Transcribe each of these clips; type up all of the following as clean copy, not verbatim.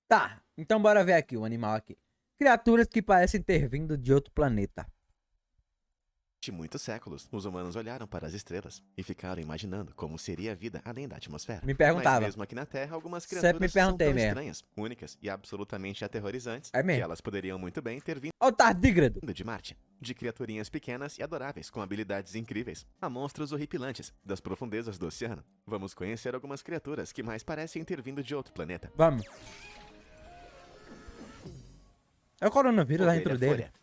Tá, então bora ver aqui o animal aqui. Criaturas que parecem ter vindo de outro planeta. De muitos séculos, os humanos olharam para as estrelas e ficaram imaginando como seria a vida além da atmosfera. Me Mas perguntava. mesmo aqui na Terra, algumas Sempre me criaturas são perguntei tão mesmo. estranhas, únicas e absolutamente aterrorizantes É que mesmo. elas poderiam muito bem ter vindo Ó o tardígrado. de Marte. De criaturinhas pequenas e adoráveis com habilidades incríveis, a monstros horripilantes das profundezas do oceano. Vamos conhecer algumas criaturas que mais parecem ter vindo de outro planeta. Vamos. É o coronavírus lá Ovelha dentro dele. folha.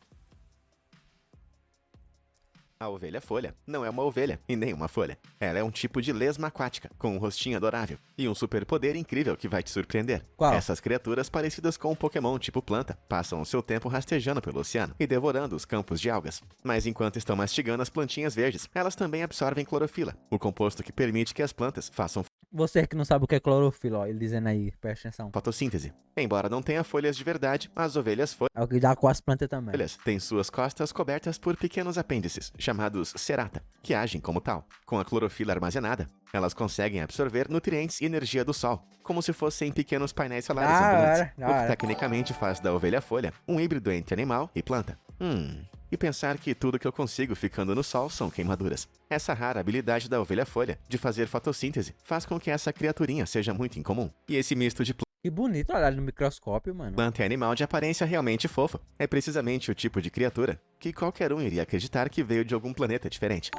A ovelha folha não é uma ovelha e nem uma folha. Ela é um tipo de lesma aquática, com um rostinho adorável e um superpoder incrível que vai te surpreender. Qual? Essas criaturas parecidas com um Pokémon tipo planta passam o seu tempo rastejando pelo oceano e devorando os campos de algas. Mas enquanto estão mastigando as plantinhas verdes, elas também absorvem clorofila, o composto que permite que as plantas façam Você que não sabe o que é clorofila, ó, ele dizendo aí, presta atenção. fotossíntese. Embora não tenha folhas de verdade, as ovelhas folhas É o que dá com as plantas também. têm suas costas cobertas por pequenos apêndices, chamados cerata, que agem como tal. Com a clorofila armazenada, elas conseguem absorver nutrientes e energia do sol, como se fossem pequenos painéis solares ambulantes, o que tecnicamente faz da ovelha folha um híbrido entre animal e planta. E pensar que tudo que eu consigo ficando no sol são queimaduras. Essa rara habilidade da ovelha folha de fazer fotossíntese faz com que essa criaturinha seja muito incomum. E esse misto de Que bonito olhar no microscópio, mano. planta e animal de aparência realmente fofa é precisamente o tipo de criatura que qualquer um iria acreditar que veio de algum planeta diferente.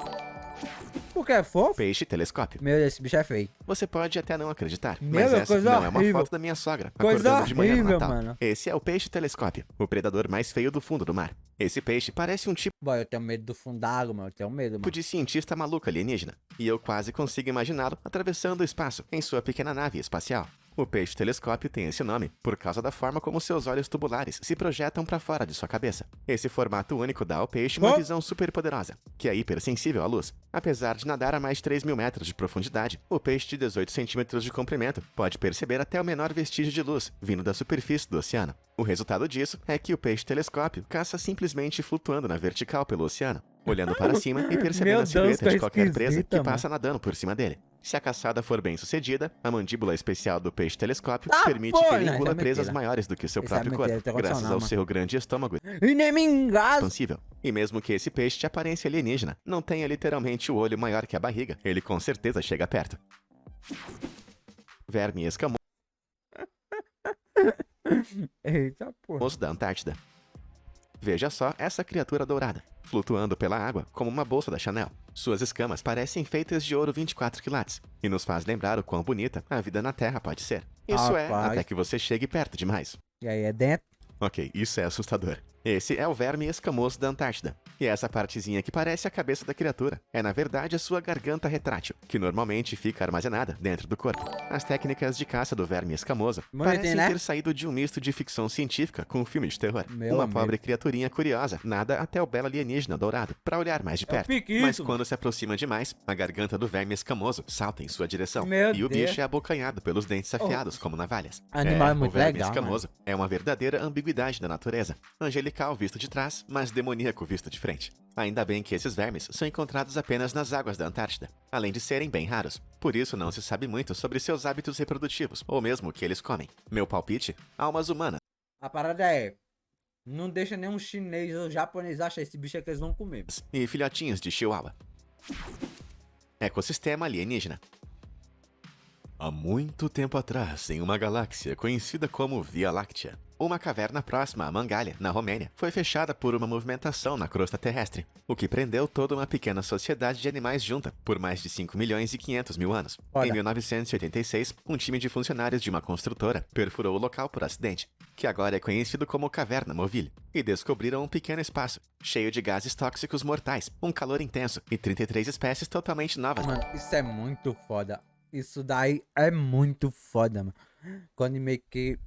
Por que é fofo? Peixe telescópio. Meu Deus, esse bicho é feio. Você pode até não acreditar, Meu mas Deus, essa coisa não é uma horrível. foto da minha sogra Coisa acordando de manhã no horrível, Natal. mano. Esse é o peixe telescópio, o predador mais feio do fundo do mar. Esse peixe parece um tipo Boy, eu tenho medo do fundo da água, mano. Eu tenho medo, mano. de cientista maluco alienígena, e eu quase consigo imaginá-lo atravessando o espaço em sua pequena nave espacial. O peixe telescópio tem esse nome por causa da forma como seus olhos tubulares se projetam para fora de sua cabeça. Esse formato único dá ao peixe uma visão super poderosa, que é hipersensível à luz. Apesar de nadar a mais de 3.000 metros de profundidade, o peixe de 18 centímetros de comprimento pode perceber até o menor vestígio de luz vindo da superfície do oceano. O resultado disso é que o peixe telescópio caça simplesmente flutuando na vertical pelo oceano, olhando para cima e percebendo Meu a silhueta Deus, de que qualquer presa esquisita, que passa nadando por cima dele. Se a caçada for bem sucedida, a mandíbula especial do peixe telescópio permite que ele Não, engula isso é presas mentira. maiores do que o seu Isso é próprio mentira, corpo, tem graças condição ao não, seu grande estômago E nem me engasgo. expansível. E mesmo que esse peixe de aparência alienígena não tenha literalmente o olho maior que a barriga, ele com certeza chega perto. Verme escamoso Eita, porra. da Antártida. Veja só essa criatura dourada, flutuando pela água como uma bolsa da Chanel. Suas escamas parecem feitas de ouro 24 quilates e nos faz lembrar o quão bonita a vida na Terra pode ser. Isso é, Rapaz. até que você chegue perto demais. E aí, é dentro? Ok, isso é assustador. Esse é o verme escamoso da Antártida. E essa partezinha que parece a cabeça da criatura é, na verdade, a sua garganta retrátil, que normalmente fica armazenada dentro do corpo. As técnicas de caça do verme escamoso parecem né? ter saído de um misto de ficção científica com um filme de terror. Meu Uma amigo. pobre criaturinha curiosa nada até o belo alienígena dourado para olhar mais de perto. piquito, Mas mano. quando se aproxima demais, a garganta do verme escamoso salta em sua direção. Meu e o Deus. bicho é abocanhado pelos dentes afiados como navalhas. Animal é muito o verme legal, escamoso é uma verdadeira ambiguidade da natureza. Angelical visto de trás, mas demoníaco visto de frente. Ainda bem que esses vermes são encontrados apenas nas águas da Antártida, além de serem bem raros. Por isso não se sabe muito sobre seus hábitos reprodutivos, ou mesmo o que eles comem. Meu palpite? Almas humanas. A parada é... Não deixa nenhum chinês ou japonês achar esse bicho é que eles vão comer. E filhotinhos de chihuahua. Ecossistema alienígena. Há muito tempo atrás, em uma galáxia conhecida como Via Láctea, uma caverna próxima a Mangalha, na Romênia, foi fechada por uma movimentação na crosta terrestre, o que prendeu toda uma pequena sociedade de animais junta por mais de 5 milhões e 500 mil anos. Olha. Em 1986, um time de funcionários de uma construtora perfurou o local por acidente, que agora é conhecido como Caverna Movile, e descobriram um pequeno espaço, cheio de gases tóxicos mortais, um calor intenso e 33 espécies totalmente novas. Mano, isso é muito foda. Isso daí é muito foda, mano. Quando meio que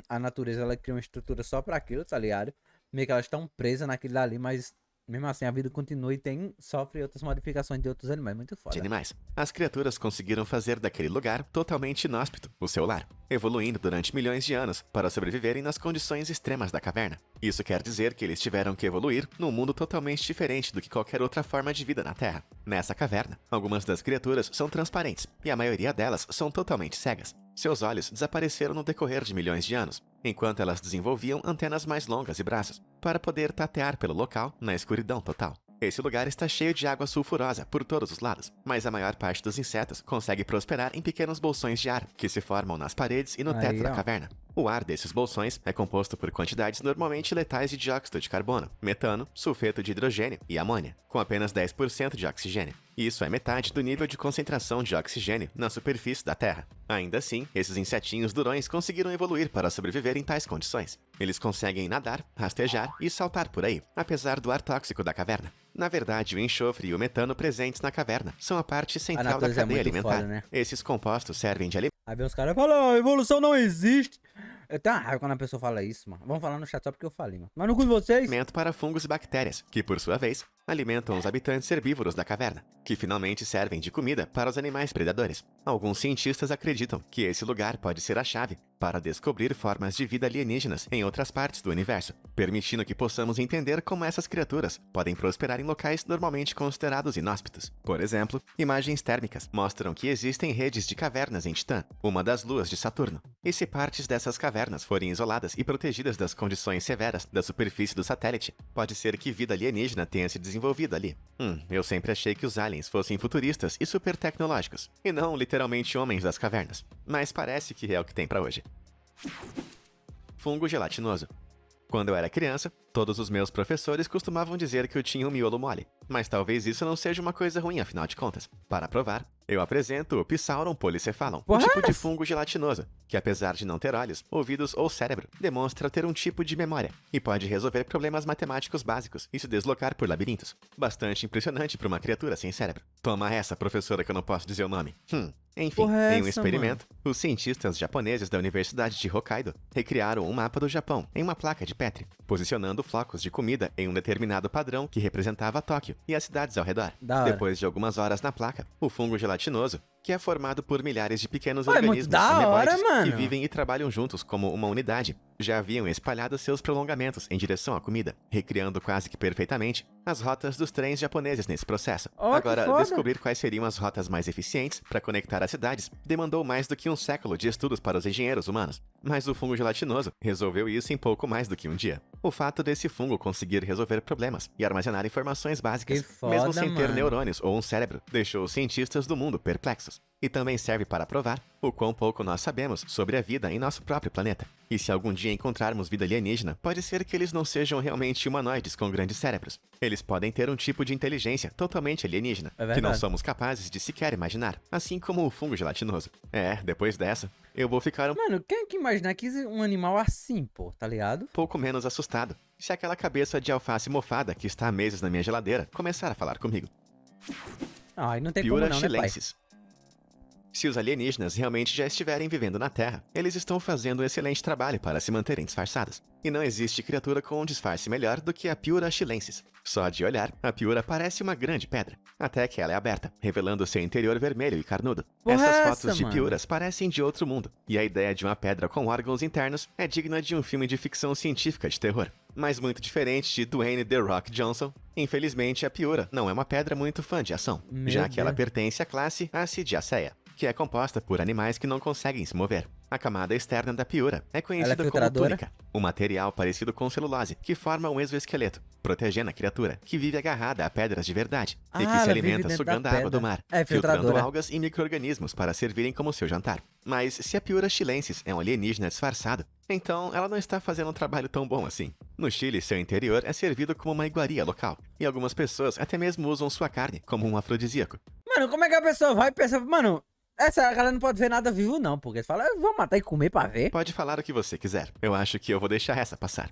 a natureza ela cria uma estrutura só pra aquilo, tá ligado? Meio que elas estão presas naquilo ali, mas mesmo assim a vida continua e sofre outras modificações de outros animais. Muito foda. De animais. As criaturas conseguiram fazer daquele lugar totalmente inóspito o seu lar, evoluindo durante milhões de anos para sobreviverem nas condições extremas da caverna. Isso quer dizer que eles tiveram que evoluir num mundo totalmente diferente do que qualquer outra forma de vida na Terra. Nessa caverna, algumas das criaturas são transparentes e a maioria delas são totalmente cegas. Seus olhos desapareceram no decorrer de milhões de anos, enquanto elas desenvolviam antenas mais longas e braços, para poder tatear pelo local na escuridão total. Esse lugar está cheio de água sulfurosa por todos os lados, mas a maior parte dos insetos consegue prosperar em pequenos bolsões de ar que se formam nas paredes e no teto Aí, da ó. caverna. O ar desses bolsões é composto por quantidades normalmente letais de dióxido de carbono, metano, sulfeto de hidrogênio e amônia, com apenas 10% de oxigênio. Isso é metade do nível de concentração de oxigênio na superfície da Terra. Ainda assim, esses insetinhos durões conseguiram evoluir para sobreviver em tais condições. Eles conseguem nadar, rastejar e saltar por aí, apesar do ar tóxico da caverna. Na verdade, o enxofre e o metano presentes na caverna são a parte central da natureza é cadeia muito alimentar. foda, né? Esses compostos servem de Aí vem os caras e falam, a evolução não existe. Eu tenho uma raiva quando a pessoa fala isso, mano. Vamos falar no chat só porque eu falei, mano. Mas no cu de vocês. alimento para fungos e bactérias, que por sua vez alimentam os habitantes herbívoros da caverna, que finalmente servem de comida para os animais predadores. Alguns cientistas acreditam que esse lugar pode ser a chave para descobrir formas de vida alienígenas em outras partes do universo, permitindo que possamos entender como essas criaturas podem prosperar em locais normalmente considerados inóspitos. Por exemplo, imagens térmicas mostram que existem redes de cavernas em Titã, uma das luas de Saturno. E se partes dessas cavernas forem isoladas e protegidas das condições severas da superfície do satélite, pode ser que vida alienígena tenha se desenvolvido ali. Eu sempre achei que os aliens fossem futuristas e super tecnológicos, e não literalmente homens das cavernas. Mas parece que é o que tem pra hoje. Fungo gelatinoso. Quando eu era criança, todos os meus professores costumavam dizer que eu tinha um miolo mole, mas talvez isso não seja uma coisa ruim afinal de contas. Para provar, eu apresento o Psauron polycephalon, um Porra, tipo de essa? fungo gelatinoso, que apesar de não ter olhos, ouvidos ou cérebro, demonstra ter um tipo de memória e pode resolver problemas matemáticos básicos e se deslocar por labirintos. Bastante impressionante para uma criatura sem cérebro. Toma essa, professora, que eu não posso dizer o nome. Enfim, Porra, em um essa, experimento, os cientistas japoneses da Universidade de Hokkaido recriaram um mapa do Japão em uma placa de Petri, posicionando flocos de comida em um determinado padrão que representava Tóquio e as cidades ao redor. Da hora. Depois de algumas horas na placa, o fungo gelatinoso, que é formado por milhares de pequenos Pô, é muito organismos da hora, ameboides mano. que vivem e trabalham juntos como uma unidade, já haviam espalhado seus prolongamentos em direção à comida, recriando quase que perfeitamente as rotas dos trens japoneses nesse processo. Ó, que Agora, foda. descobrir quais seriam as rotas mais eficientes para conectar as cidades demandou mais do que um século de estudos para os engenheiros humanos. Mas o fungo gelatinoso resolveu isso em pouco mais do que um dia. O fato desse fungo conseguir resolver problemas e armazenar informações básicas, Que foda, mesmo sem ter mano. neurônios ou um cérebro, deixou os cientistas do mundo perplexos. E também serve para provar o quão pouco nós sabemos sobre a vida em nosso próprio planeta. E se algum dia encontrarmos vida alienígena, pode ser que eles não sejam realmente humanoides com grandes cérebros. Eles podem ter um tipo de inteligência totalmente alienígena, É que não verdade. somos capazes de sequer imaginar, assim como o fungo gelatinoso. Depois dessa, eu vou ficar um Mano, quem é que imaginar que um animal assim, pô, tá ligado? pouco menos assustado se aquela cabeça de alface mofada que está há meses na minha geladeira começar a falar comigo. Ai, não tem como Piura não, né, pai? chilensis. Se os alienígenas realmente já estiverem vivendo na Terra, eles estão fazendo um excelente trabalho para se manterem disfarçados. E não existe criatura com um disfarce melhor do que a Piura chilensis. Só de olhar, a Piura parece uma grande pedra, até que ela é aberta, revelando seu interior vermelho e carnudo. Porra, Essas é fotos essa, de mano? Piuras parecem de outro mundo, e a ideia de uma pedra com órgãos internos é digna de um filme de ficção científica de terror. Mas muito diferente de Dwayne The Rock Johnson, infelizmente a Piura não é uma pedra muito fã de ação, Meu já que ela Deus. pertence à classe Acidiaceae, que é composta por animais que não conseguem se mover. A camada externa da Piura é conhecida como filtradora? túnica, um material parecido com celulose que forma um exoesqueleto, protegendo a criatura, que vive agarrada a pedras de verdade e que Ah, se ela vive alimenta dentro sugando da a água do pedra. mar, É, filtrando filtradora. algas e micro-organismos para servirem como seu jantar. Mas se a Piura chilensis é um alienígena disfarçado, então ela não está fazendo um trabalho tão bom assim. No Chile, seu interior é servido como uma iguaria local, e algumas pessoas até mesmo usam sua carne como um afrodisíaco. Mano, como é que a pessoa vai e pensa, mano, essa galera não pode ver nada vivo não, porque eles falam, vou matar e comer pra ver. Pode falar o que você quiser, eu acho que eu vou deixar essa passar.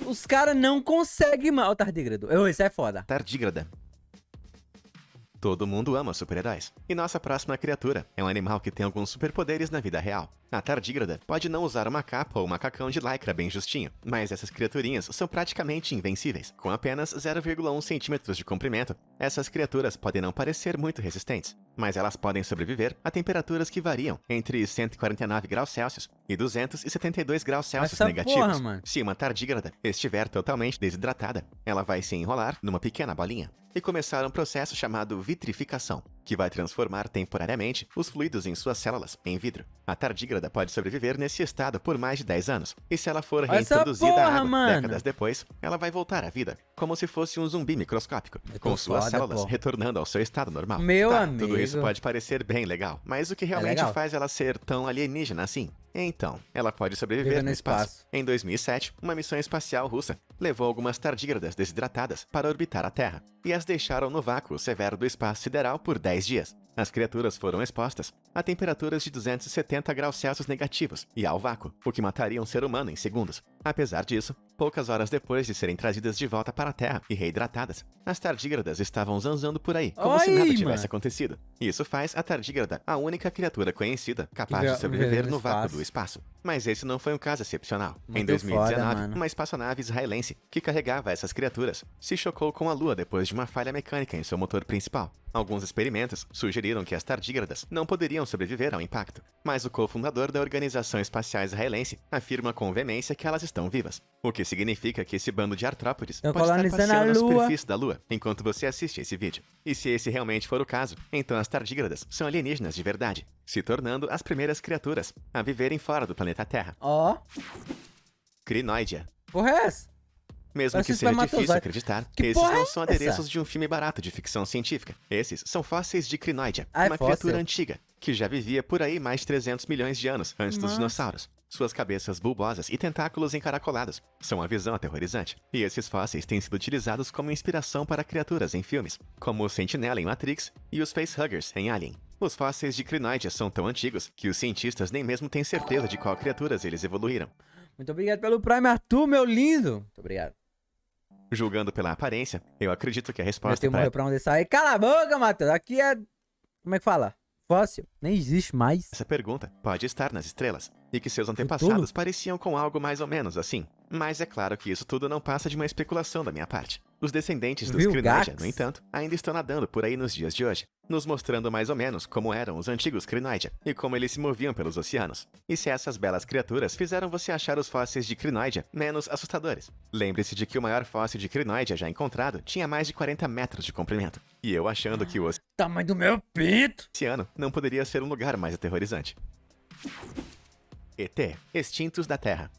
Os caras não conseguem, mano. Ó, o tardígrado. Isso é foda. Tardígrada. Todo mundo ama super-heróis. E nossa próxima criatura é um animal que tem alguns superpoderes na vida real. A tardígrada pode não usar uma capa ou macacão de lycra bem justinho, mas essas criaturinhas são praticamente invencíveis. Com apenas 0,1 centímetros de comprimento, essas criaturas podem não parecer muito resistentes, mas elas podem sobreviver a temperaturas que variam entre 149 graus Celsius e 272 graus Celsius Essa negativos. porra, mano. Se uma tardígrada estiver totalmente desidratada, ela vai se enrolar numa pequena bolinha e começar um processo chamado vitrificação, que vai transformar temporariamente os fluidos em suas células em vidro. A tardígrada pode sobreviver nesse estado por mais de 10 anos, e se ela for Essa reintroduzida porra, à água mano. décadas depois, ela vai voltar à vida, como se fosse um zumbi microscópico, com suas foda, células pô. retornando ao seu estado normal. Meu Tudo amigo. isso pode parecer bem legal, mas o que realmente legal. faz ela ser tão alienígena assim? Então, ela pode sobreviver Viver no no espaço. espaço. Em 2007, uma missão espacial russa levou algumas tardígradas desidratadas para orbitar a Terra e as deixaram no vácuo severo do espaço sideral por 10 dias. As criaturas foram expostas a temperaturas de 270 graus Celsius negativos e ao vácuo, o que mataria um ser humano em segundos. Apesar disso, poucas horas depois de serem trazidas de volta para a Terra e reidratadas, as tardígradas estavam zanzando por aí, como se Oi, nada tivesse mano. acontecido. Isso faz a tardígrada a única criatura conhecida capaz Que de sobreviver vive no no vácuo espaço. do espaço. Mas esse não foi um caso excepcional. Em Muito 2019, foda, mano. uma espaçonave israelense que carregava essas criaturas se chocou com a Lua depois de uma falha mecânica em seu motor principal. Alguns experimentos sugeriram que as tardígradas não poderiam sobreviver ao impacto, mas o cofundador da Organização Espacial Israelense afirma com veemência que elas estão vivas, o que significa que esse bando de artrópodes Tão pode estar colonizando passeando a na Lua. superfície da Lua enquanto você assiste esse vídeo. E se esse realmente for o caso, então as tardígradas são alienígenas de verdade, se tornando as primeiras criaturas a viverem fora do planeta Terra. Ó, Crinoidea. porra é essa? Mesmo Parece que seja difícil espermatozoide. acreditar, Que esses porra não é são essa? adereços de um filme barato de ficção científica. Esses são fósseis de Crinoidea, Ah, é uma fóssil. criatura antiga, que já vivia por aí mais de 300 milhões de anos antes dos Nossa. dinossauros. Suas cabeças bulbosas e tentáculos encaracolados são uma visão aterrorizante, e esses fósseis têm sido utilizados como inspiração para criaturas em filmes, como o Sentinela em Matrix e os Facehuggers em Alien. Os fósseis de Crinoidea são tão antigos que os cientistas nem mesmo têm certeza de qual criaturas eles evoluíram. Muito obrigado pelo Prime, Arthur, meu lindo. Muito obrigado. Julgando pela aparência, eu acredito que a Meu resposta tio para morreu pra onde sair. Cala a boca, Matheus. Aqui é... Como é que fala? Fóssil. Nem existe mais. essa pergunta pode estar nas estrelas, e que seus antepassados pareciam com algo mais ou menos assim. Mas é claro que isso tudo não passa de uma especulação da minha parte. Os descendentes dos Viu, Crinoidea, Gax? no entanto, ainda estão nadando por aí nos dias de hoje, nos mostrando mais ou menos como eram os antigos Crinoidea e como eles se moviam pelos oceanos. E se essas belas criaturas fizeram você achar os fósseis de Crinoidea menos assustadores? Lembre-se de que o maior fóssil de Crinoidea já encontrado tinha mais de 40 metros de comprimento, e eu achando que o Tamanho do meu pinto. oceano não poderia ser um lugar mais aterrorizante. ET, extintos da Terra.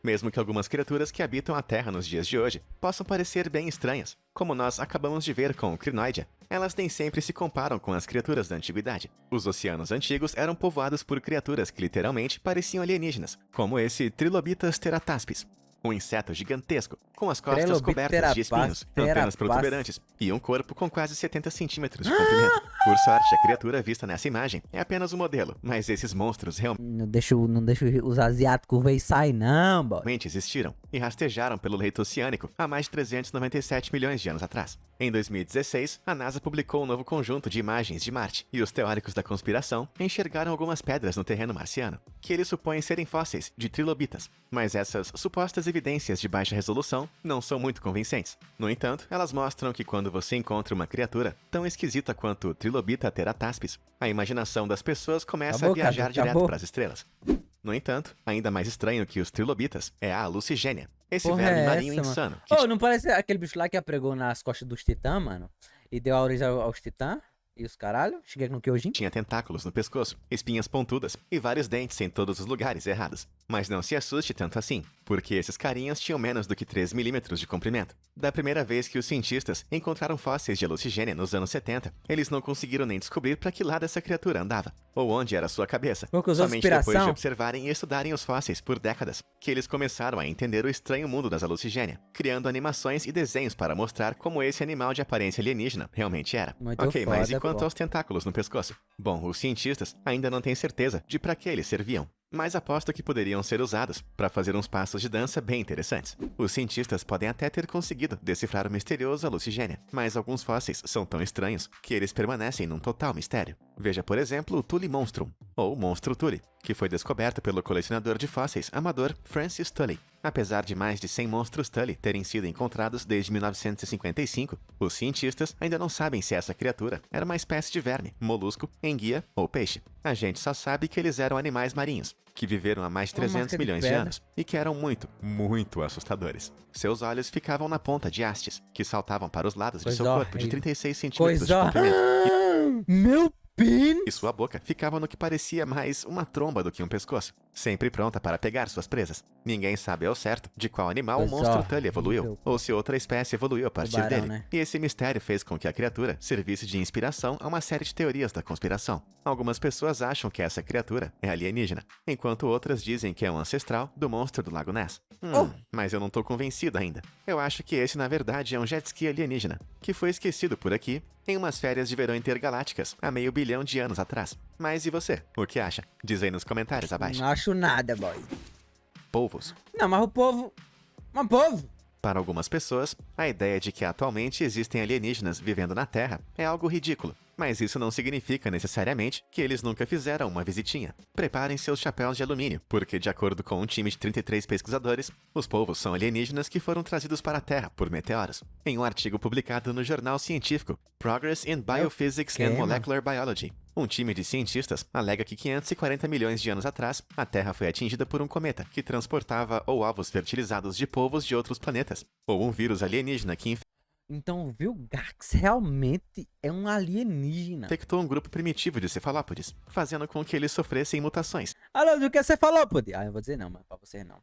Mesmo que algumas criaturas que habitam a Terra nos dias de hoje possam parecer bem estranhas, como nós acabamos de ver com o Crinoidea, elas nem sempre se comparam com as criaturas da antiguidade. Os oceanos antigos eram povoados por criaturas que literalmente pareciam alienígenas, como esse Trilobitas terataspis, um inseto gigantesco, com as costas Trilobitas cobertas de espinhos, antenas terataspis. protuberantes e um corpo com quase 70 centímetros de comprimento. Por sorte, a criatura vista nessa imagem é apenas um modelo, mas esses monstros Não deixa os asiáticos ver e sair, não, boy. realmente existiram e rastejaram pelo leito oceânico há mais de 397 milhões de anos atrás. Em 2016, a NASA publicou um novo conjunto de imagens de Marte, e os teóricos da conspiração enxergaram algumas pedras no terreno marciano, que eles supõem serem fósseis de trilobitas, mas essas supostas evidências de baixa resolução não são muito convincentes. No entanto, elas mostram que quando você encontra uma criatura tão esquisita quanto o Trilobita terataspis, a imaginação das pessoas começa Acabou, a viajar cara, direto acabou. para as estrelas. No entanto, ainda mais estranho que os trilobitas é a Lucigênia, esse Porra verme é marinho essa, insano que Ô, não parece aquele bicho lá que apregou nas costas dos titãs, mano? E deu a origem aos titãs? E os caralho? Cheguei no Kyojin? tinha tentáculos no pescoço, espinhas pontudas e vários dentes em todos os lugares errados. Mas não se assuste tanto assim, porque esses carinhas tinham menos do que 3 milímetros de comprimento. Da primeira vez que os cientistas encontraram fósseis de Lucigênia nos anos 70, eles não conseguiram nem descobrir para que lado essa criatura andava, ou onde era sua cabeça. Porque usou Somente depois de inspiração. observarem e estudarem os fósseis por décadas, que eles começaram a entender o estranho mundo das Lucigênia, criando animações e desenhos para mostrar como esse animal de aparência alienígena realmente era. Muito Ok, mas e foda, quanto pô. aos tentáculos no pescoço? Bom, os cientistas ainda não têm certeza de para que eles serviam, mas aposto que poderiam ser usados para fazer uns passos de dança bem interessantes. Os cientistas podem até ter conseguido decifrar o misterioso Lucigênia, mas alguns fósseis são tão estranhos que eles permanecem num total mistério. Veja, por exemplo, o Tully Monstrum, ou Monstro Tully, que foi descoberto pelo colecionador de fósseis amador Francis Tully. Apesar de mais de 100 monstros Tully terem sido encontrados desde 1955, os cientistas ainda não sabem se essa criatura era uma espécie de verme, molusco, enguia ou peixe. A gente só sabe que eles eram animais marinhos, que viveram há mais de 300 milhões de anos e que eram muito, muito assustadores. Seus olhos ficavam na ponta de hastes, que saltavam para os lados de seu corpo de 36 centímetros de comprimento. Meu pênis! E sua boca ficava no que parecia mais uma tromba do que um pescoço, sempre pronta para pegar suas presas. Ninguém sabe ao certo de qual animal o monstro Tully evoluiu, ou se outra espécie evoluiu a partir dele. Né? E esse mistério fez com que a criatura servisse de inspiração a uma série de teorias da conspiração. Algumas pessoas acham que essa criatura é alienígena, enquanto outras dizem que é um ancestral do monstro do Lago Ness. Mas eu não tô convencido ainda. Eu acho que esse, na verdade, é um jet ski alienígena, que foi esquecido por aqui em umas férias de verão intergalácticas, há meio bilhão de anos atrás. Mas e você? O que acha? Diz aí nos comentários abaixo. Não acho nada, boy. Polvos. Não, mas o povo... Mas povo... Para algumas pessoas, a ideia de que atualmente existem alienígenas vivendo na Terra é algo ridículo. Mas isso não significa necessariamente que eles nunca fizeram uma visitinha. Preparem seus chapéus de alumínio, porque de acordo com um time de 33 pesquisadores, os polvos são alienígenas que foram trazidos para a Terra por meteoros. Em um artigo publicado no jornal científico Progress in Biophysics and Molecular Biology, um time de cientistas alega que 540 milhões de anos atrás, a Terra foi atingida por um cometa que transportava ou ovos fertilizados de polvos de outros planetas, ou um vírus alienígena que Então o Vilgax realmente é um alienígena. infectou um grupo primitivo de cefalópodes, fazendo com que eles sofressem mutações. Alô, do que é cefalópode? Ah, eu vou dizer não, mas pra você não.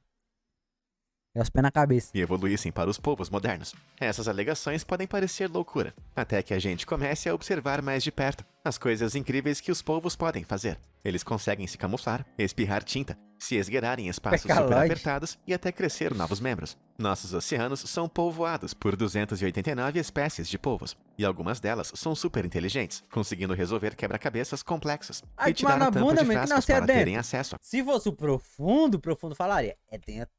É os pés na cabeça. E evoluíssem para os povos modernos. Essas alegações podem parecer loucura, até que a gente comece a observar mais de perto as coisas incríveis que os povos podem fazer. Eles conseguem se camuflar, espirrar tinta, se esgueirar em espaços super apertados e até crescer novos membros. Nossos oceanos são povoados por 289 espécies de polvos, e algumas delas são super inteligentes, conseguindo resolver quebra-cabeças complexos e tirar a tampa de frascos para terem acesso a... Se fosse o profundo falaria, é dentro.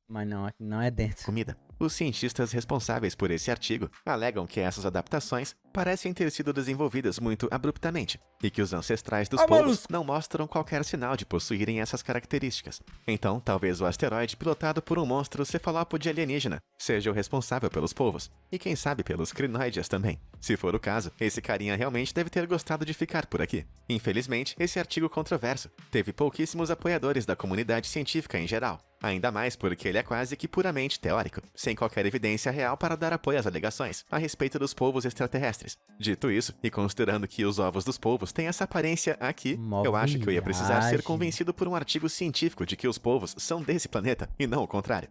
Mas não é dentro. Comida. Os cientistas responsáveis por esse artigo alegam que essas adaptações parecem ter sido desenvolvidas muito abruptamente e que os ancestrais dos polvos não mostram qualquer sinal de possuírem essas características. Então, talvez o asteroide pilotado por um monstro cefalópode alienígena seja o responsável pelos polvos, e quem sabe pelos crinoides também. Se for o caso, esse carinha realmente deve ter gostado de ficar por aqui. Infelizmente, esse artigo controverso teve pouquíssimos apoiadores da comunidade científica em geral, ainda mais porque ele é quase que puramente teórico, sem qualquer evidência real para dar apoio às alegações a respeito dos polvos extraterrestres. Dito isso, e considerando que os ovos dos polvos têm essa aparência aqui, eu acho que eu ia precisar ser convencido por um artigo científico de que os polvos são desse planeta, e não o contrário.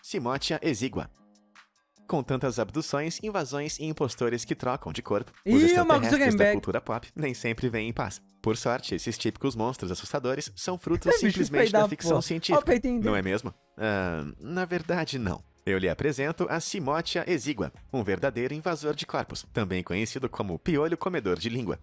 Cimotia exígua. Com tantas abduções, invasões e impostores que trocam de corpo, os extraterrestres da cultura pop nem sempre vêm em paz. Por sorte, esses típicos monstros assustadores são frutos simplesmente da ficção científica, não é mesmo? Na verdade, não. Eu lhe apresento a Cimotia exígua, um verdadeiro invasor de corpos, também conhecido como piolho comedor de língua.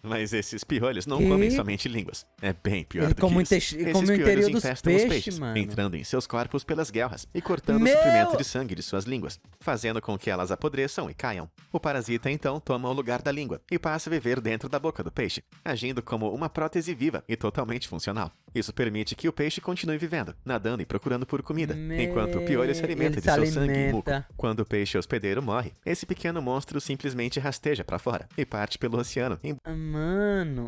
Mas esses piolhos não comem somente línguas. É bem pior do que isso. Esses piolhos infestam os peixes, entrando em seus corpos pelas guelras e cortando o suprimento de sangue de suas línguas, fazendo com que elas apodreçam e caiam. O parasita então toma o lugar da língua e passa a viver dentro da boca do peixe, agindo como uma prótese viva e totalmente funcional. Isso permite que o peixe continue vivendo, nadando e procurando por comida, enquanto o piolho se alimenta de seu sangue e muco. Quando o peixe hospedeiro morre, esse pequeno monstro simplesmente rasteja pra fora e parte pelo oceano.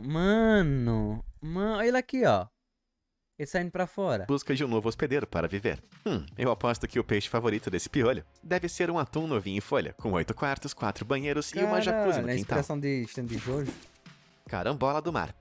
Mano, olha ele aqui, ó. Ele saindo pra fora. Busca de um novo hospedeiro para viver. Eu aposto que o peixe favorito desse piolho deve ser um atum novinho em folha, com 8 quartos, 4 banheiros e uma jacuzzi no quintal. Carambola do mar.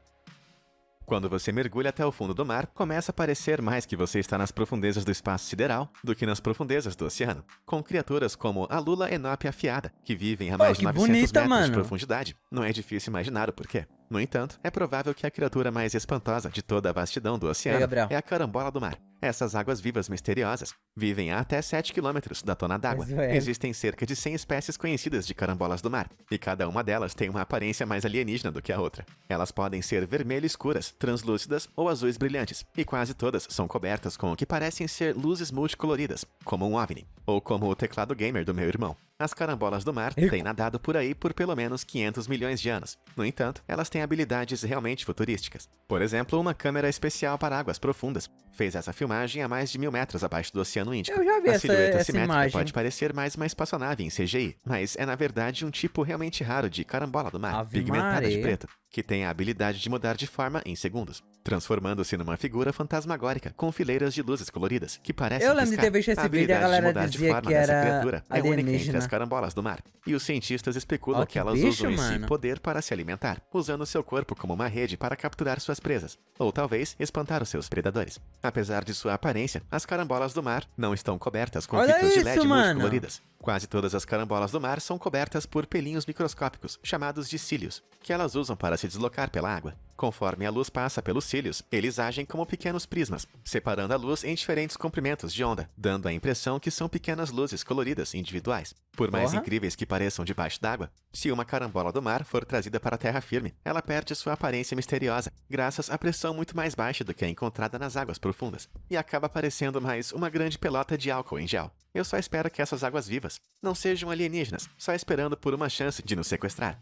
Quando você mergulha até o fundo do mar, começa a parecer mais que você está nas profundezas do espaço sideral do que nas profundezas do oceano, com criaturas como a lula enópia afiada, que vivem a mais de 900 metros de profundidade. Não é difícil imaginar o porquê. No entanto, é provável que a criatura mais espantosa de toda a vastidão do oceano é a carambola do mar. Essas águas vivas misteriosas vivem a até 7 km da tona d'água. Existem cerca de 100 espécies conhecidas de carambolas do mar, e cada uma delas tem uma aparência mais alienígena do que a outra. Elas podem ser vermelho escuras, translúcidas ou azuis brilhantes, e quase todas são cobertas com o que parecem ser luzes multicoloridas, como um OVNI, ou como o teclado gamer do meu irmão. As carambolas do mar têm nadado por aí por pelo menos 500 milhões de anos. No entanto, elas têm habilidades realmente futurísticas. Por exemplo, uma câmera especial para águas profundas fez essa filmagem a mais de 1000 metros abaixo do Oceano Índico. Eu já vi A silhueta essa simétrica imagem. pode parecer mais uma espaçonave em CGI, mas é na verdade um tipo realmente raro de carambola do mar, Ave pigmentada de Maria. preto, que tem a habilidade de mudar de forma em segundos, transformando-se numa figura fantasmagórica com fileiras de luzes coloridas que parecem Eu lembro de piscar. ter visto esse A vídeo e a habilidade de galera mudar de dizia forma que dessa era criatura é única entre alienígena. as carambolas do mar, e os cientistas especulam Ó, que que elas bicho, usam esse mano. poder para se alimentar, usando seu corpo como uma rede para capturar suas presas, ou talvez espantar os seus predadores. Apesar de sua aparência, as carambolas do mar não estão cobertas com Olha fitas de isso, LED mano. multicoloridas. Quase todas as carambolas do mar são cobertas por pelinhos microscópicos, chamados de cílios, que elas usam para se deslocar pela água. Conforme a luz passa pelos cílios, eles agem como pequenos prismas, separando a luz em diferentes comprimentos de onda, dando a impressão que são pequenas luzes coloridas individuais. Por mais Porra. incríveis que pareçam debaixo d'água, se uma carambola do mar for trazida para a terra firme, ela perde sua aparência misteriosa, graças à pressão muito mais baixa do que a encontrada nas águas profundas, e acaba parecendo mais uma grande pelota de álcool em gel. Eu só espero que essas águas vivas não sejam alienígenas, só esperando por uma chance de nos sequestrar.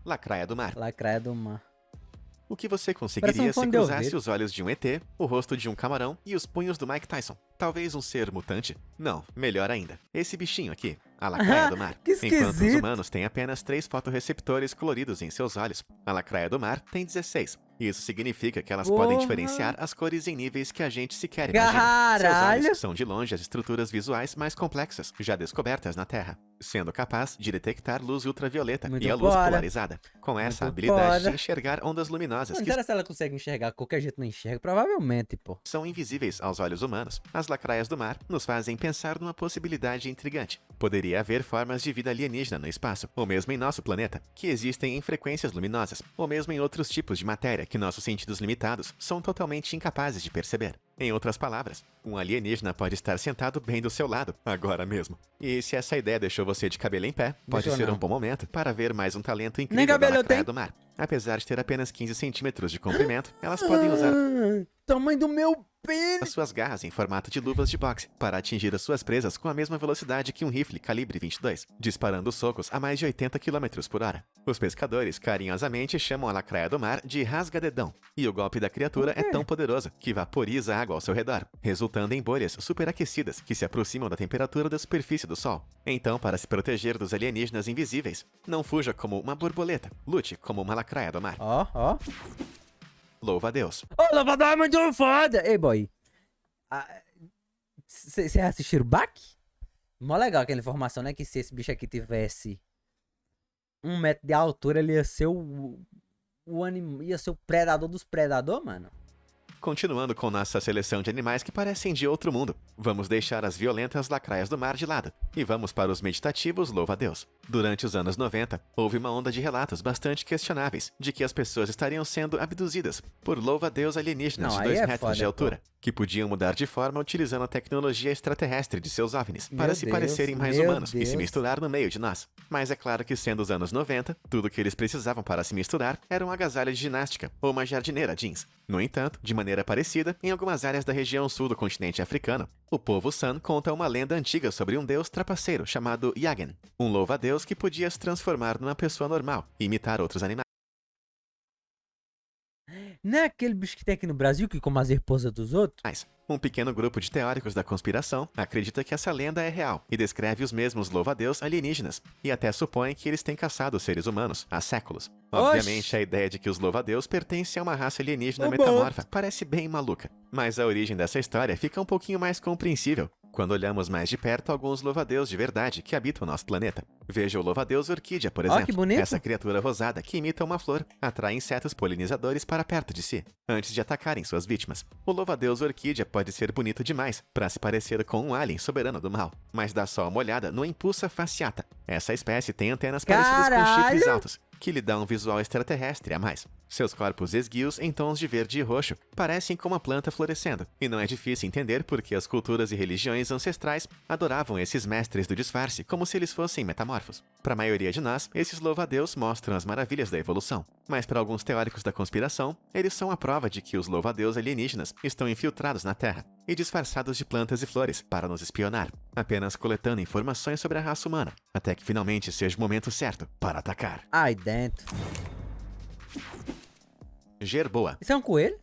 Lacraia do mar. Lacraia do mar. O que você Parece conseguiria um fone se de cruzasse ouvido. os olhos de um ET, o rosto de um camarão e os punhos do Mike Tyson? Talvez um ser mutante? Não, melhor ainda. Esse bichinho aqui, a lacraia do mar. Que Enquanto os esquisito. humanos têm apenas 3 fotorreceptores coloridos em seus olhos, a lacraia do mar tem 16. Isso significa que elas podem Porra. diferenciar as cores em níveis que a gente sequer imagina. Seus Caralho. olhos são de longe as estruturas visuais mais complexas, já descobertas na Terra, sendo capaz de detectar luz ultravioleta Muito e a luz foda. polarizada, com essa Muito habilidade foda. de enxergar ondas luminosas Mano, que será se ela consegue enxergar qualquer jeito não enxerga? Provavelmente, pô. são invisíveis aos olhos humanos. As lacraias do mar nos fazem pensar numa possibilidade intrigante. Poderia haver formas de vida alienígena no espaço, ou mesmo em nosso planeta, que existem em frequências luminosas, ou mesmo em outros tipos de matéria que nossos sentidos limitados são totalmente incapazes de perceber. Em outras palavras, um alienígena pode estar sentado bem do seu lado, agora mesmo. E se essa ideia deixou você de cabelo em pé, pode Deixou ser não. um bom momento para ver mais um talento Nem incrível da cabelo eu lacraia tenho. do mar. Apesar de ter apenas 15 centímetros de comprimento, elas podem usar Tamanho do meu as pênis. suas garras em formato de luvas de boxe para atingir as suas presas com a mesma velocidade que um rifle calibre 22, disparando socos a mais de 80 km por hora. Os pescadores carinhosamente chamam a lacraia do mar de rasga-dedão, e o golpe da criatura é tão poderoso que vaporiza a água ao seu redor, resultando em bolhas superaquecidas que se aproximam da temperatura da superfície do Sol. Então, para se proteger dos alienígenas invisíveis, não fuja como uma borboleta, lute como uma lacraia do mar. Ó, ó. Louva a Deus. Ô, Lavador é muito foda. Ei, boy. Você assistiu o Bach? Mó legal aquela informação, né? Que se esse bicho aqui tivesse 1 metro de altura, ele ia ser ia ser o predador dos predadores, mano. Continuando com nossa seleção de animais que parecem de outro mundo, vamos deixar as violentas lacraias do mar de lado e vamos para os meditativos louva-a-Deus. Durante os anos 90, houve uma onda de relatos bastante questionáveis de que as pessoas estariam sendo abduzidas por louva-a-Deus alienígenas Não, de aí 2 é metros foda, de altura, que podiam mudar de forma utilizando a tecnologia extraterrestre de seus OVNIs para Meu se Deus, parecerem mais meu humanos e se Deus. misturar no meio de nós. Mas é claro que sendo os anos 90, tudo que eles precisavam para se misturar era um agasalho de ginástica ou uma jardineira jeans. No entanto, de maneira parecida, em algumas áreas da região sul do continente africano, o povo San conta uma lenda antiga sobre um deus trapaceiro chamado Yagen, um louva-a-Deus que podia se transformar numa pessoa normal e imitar outros animais. Não é aquele bicho que tem aqui no Brasil que come as esposas dos outros? Um pequeno grupo de teóricos da conspiração acredita que essa lenda é real e descreve os mesmos louva-a-Deus alienígenas, e até supõe que eles têm caçado os seres humanos há séculos. Obviamente, Oxi. a ideia de que os louva-a-Deus pertencem a uma raça alienígena Ô, metamorfa parece bem maluca, mas a origem dessa história fica um pouquinho mais compreensível quando olhamos mais de perto alguns louva-a-Deus de verdade que habitam nosso planeta. Veja o louva-a-Deus orquídea, por Ó, exemplo. que bonito. Essa criatura rosada que imita uma flor atrai insetos polinizadores para perto de si, antes de atacarem suas vítimas. O louva-a-Deus orquídea pode ser bonito demais para se parecer com um alien soberano do mal, mas dá só uma olhada no Impulsa fasciata. Essa espécie tem antenas parecidas com chifres Caralho! altos, que lhe dá um visual extraterrestre a mais. Seus corpos esguios em tons de verde e roxo parecem como uma planta florescendo, e não é difícil entender por que as culturas e religiões ancestrais adoravam esses mestres do disfarce como se eles fossem metamorfos. Para a maioria de nós, esses louva-a-Deus mostram as maravilhas da evolução, mas para alguns teóricos da conspiração, eles são a prova de que os louva-a-Deus alienígenas estão infiltrados na Terra e disfarçados de plantas e flores para nos espionar, apenas coletando informações sobre a raça humana, até que finalmente seja o momento certo para atacar. Ai, dentro. Jerboa. Isso é um coelho?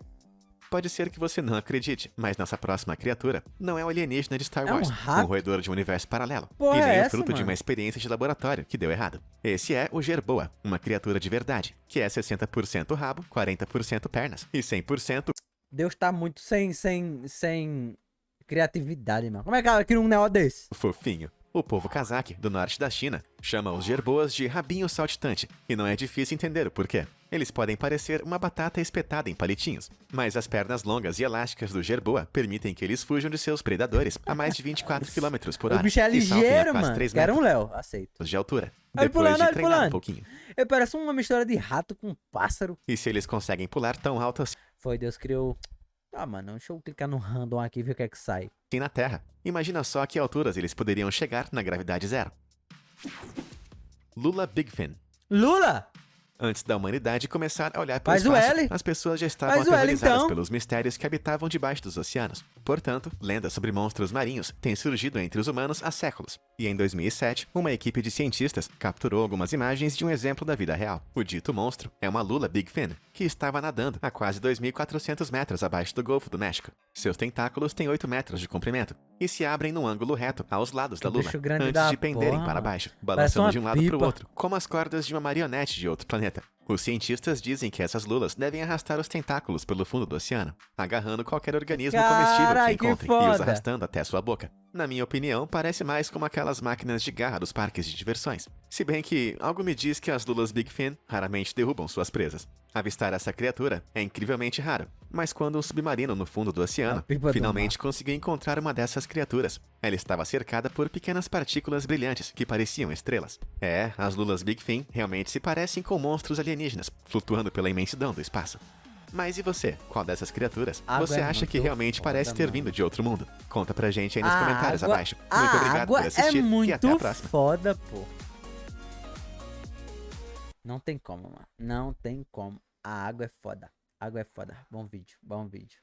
Pode ser que você não acredite, mas nossa próxima criatura não é o alienígena de Star É um Wars, rato? um roedor de um universo paralelo, Porra, e nem é o essa, fruto de mano? uma experiência de laboratório que deu errado. Esse é o Jerboa, uma criatura de verdade, que é 60% rabo, 40% pernas e 100% Deus tá muito sem criatividade, mano. Como é que ela cria um negócio desse? fofinho. O povo cazaque, do norte da China, chama os jerboas de rabinho saltitante, e não é difícil entender o porquê. Eles podem parecer uma batata espetada em palitinhos, mas as pernas longas e elásticas do jerboa permitem que eles fujam de seus predadores a mais de 24 km por O hora bicho é e saltem a ligeiro, quase mano. 3 Quero metros um Léo, aceito. de altura, Olha ele depois pulando, de olha ele treinar um pulando. pouquinho. Ele parece uma mistura de rato com pássaro. E se eles conseguem pular tão alto assim Foi, Deus criou... Ah, mano, deixa eu clicar no random aqui e ver o que é que sai. na Terra, imagina só a que alturas eles poderiam chegar na gravidade zero. Lula Bigfin. Lula! Antes da humanidade começar a olhar para o Faz o espaço, L. as pessoas já estavam Faz o L, aterrorizadas então. pelos mistérios que habitavam debaixo dos oceanos. Portanto, lendas sobre monstros marinhos têm surgido entre os humanos há séculos. E em 2007, uma equipe de cientistas capturou algumas imagens de um exemplo da vida real. O dito monstro é uma lula bigfin, que estava nadando a quase 2.400 metros abaixo do Golfo do México. Seus tentáculos têm 8 metros de comprimento e se abrem num ângulo reto aos lados da lula, bicho grande antes da de penderem porra, para mano. baixo, Parece balançando uma de um lado para o pipa. outro, como as cordas de uma marionete de outro planeta. Os cientistas dizem que essas lulas devem arrastar os tentáculos pelo fundo do oceano, agarrando qualquer organismo comestível Carai, que que encontrem e os foda. arrastando até sua boca. Na minha opinião, parece mais como aquelas máquinas de garra dos parques de diversões. Se bem que algo me diz que as lulas Bigfin raramente derrubam suas presas. Avistar essa criatura é incrivelmente raro, mas quando um submarino no fundo do oceano A pipa do finalmente conseguiu encontrar uma dessas criaturas, ela estava cercada por pequenas partículas brilhantes que pareciam estrelas. As lulas Bigfin realmente se parecem com monstros alienígenas, flutuando pela imensidão do espaço. Mas e você? Qual dessas criaturas Água você é acha que muito realmente foda, parece ter mano. vindo de outro mundo? Conta pra gente aí nos A comentários água- abaixo. Muito a obrigado água por assistir é muito e até a próxima. foda, pô. Não tem como, mano. Não tem como. A água é foda. Água é foda. Bom vídeo, bom vídeo.